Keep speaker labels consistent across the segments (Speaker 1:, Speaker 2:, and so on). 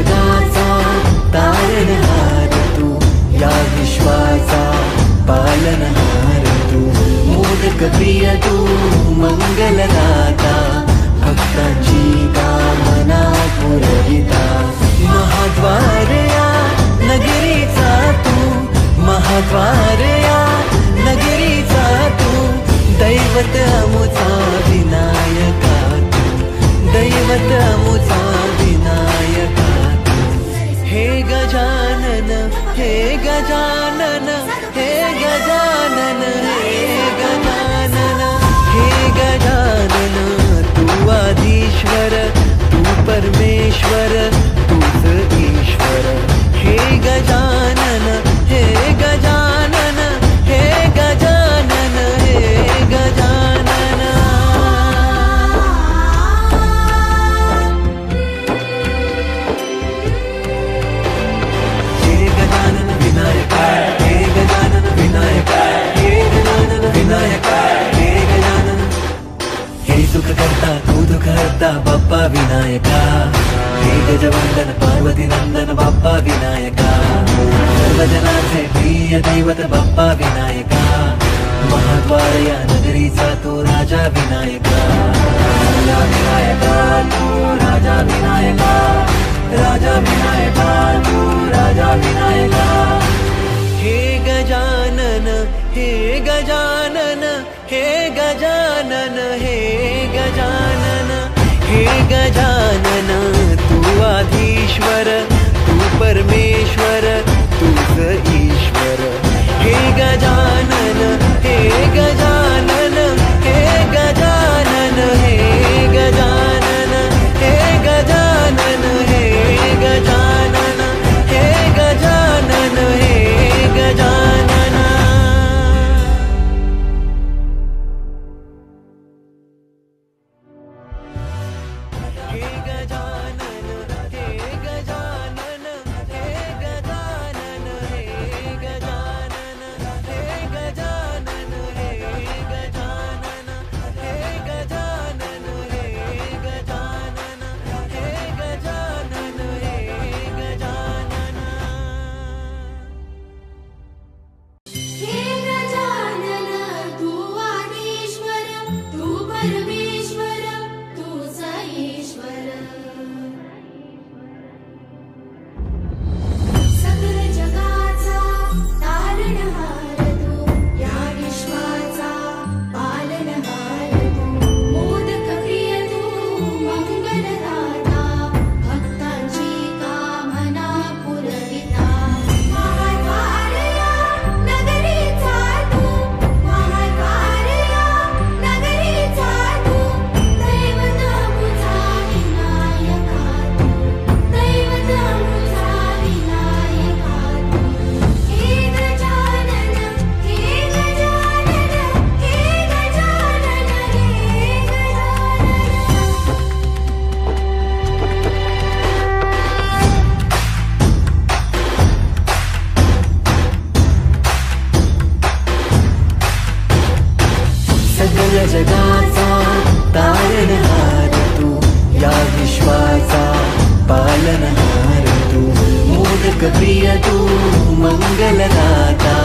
Speaker 1: जगाचा तारणहार तू, या विश्वाचा पालनहार तू, मोदक प्रिय तू, मंगलदाता, भक्तांची कामना पुरविता, महाद्वार या नगरीचा तू, महाद्वार या नगरीचा तू, दैवत अमुचा विनायका तू, दैवत अमुचा विनायका तू, हे गजानन, हे गजानन, हे गजानन, हे गजानन, हे गजानन, तू आदिश्वर, तू परमेश्वर, तूच ईश्वर, हे गजानन, हे गजानन, हे गजानन, हे गजानन. हे गजानन विनायका, हे गजानन विनायका, हे गजानन विनायका, हे गजानन. हे सुख करता तू दुःख हरता बाप्पा विनायका, हे गजवंदन पार्वती नंदन बाप्पा विनायका, सर्वजनांचे प्रिय दैवत बाप्पा विनायका, महाद्वार या नगरीचा तू राजा विनायका, राजा विनायका तू राजा विनायका, राजा विनायका तू राजा विनायका. हे गजानन, हे गजानन, हे गजानन, हे गजानन, हे गजानन, तू आधीश्वर, तू परमेश्वर, तूच ईश्वर, हे गजानन, हे गजानन, हे गजानन, हे गजानन, हे गजानन, हे गजानन, हे गजानन, हे गजानन. हे गजानन, हे गजानन, हे गजानन, हे गजानन, हे गजानन, हे गजानन, हे गजानन, हे गजानन, हे गजानन, हे गजानन.
Speaker 2: हे गजानन, तू आदिश्वर, तू परमेश्वर, तूच ईश्वर, सकल जगाचा तारणहार तू, या विश्वाचा पालनहार तू, मोदक प्रिय तू, मंगलदाता, भक्तांची कामना पुरविता, महाद्वार या नगरीचा तू, महाद्वार या नगरीचा तू, दैवत अमुचा विनायका तू, दैवत अमुचा विनायका तू. हे गजानन, हे गजानन, हे गजानन, हे
Speaker 1: सकल जगाचा तारणहार तू, या विश्वाचा पालनहार तू, मोदक प्रिय तू, मंगलदाता,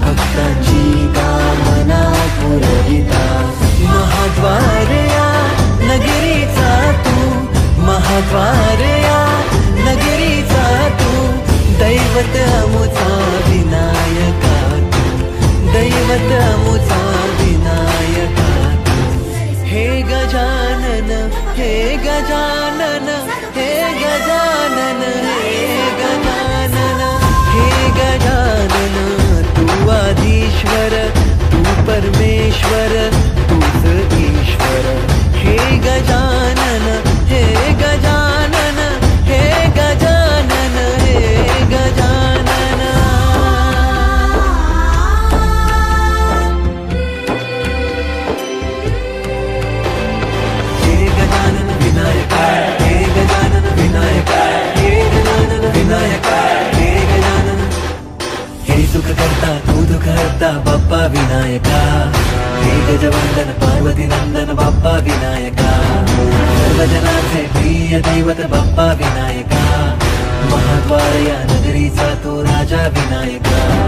Speaker 1: भक्तांची कामना पुरविता, महाद्वार या नगरीचा तू, महाद्वार या नगरीचा तू, दैवत अमुचा विनायका तू, दैवत अमुचा विनायका तू. हे गजानन, हे गजानन, हे गजानन, हे गजानन, हे गजानन, तू आदिश्वर, तू परमेश्वर, तूच ईश्वर, हे गजानन, हे गजानन, हे गजानन, हे गजानन. हे गजानन विनायका, हे गजानन विनायका, हे गजानन विनायका, हे गजानन. हे सुख करता तू दुःख हरता बाप्पा विनायका, हे गजवंदन पार्वती नंदन बाप्पा विनायका, सर्वजनांचे प्रिय दैवत बाप्पा विनायका, द्वार या नगरीचा तो राजा विनायका.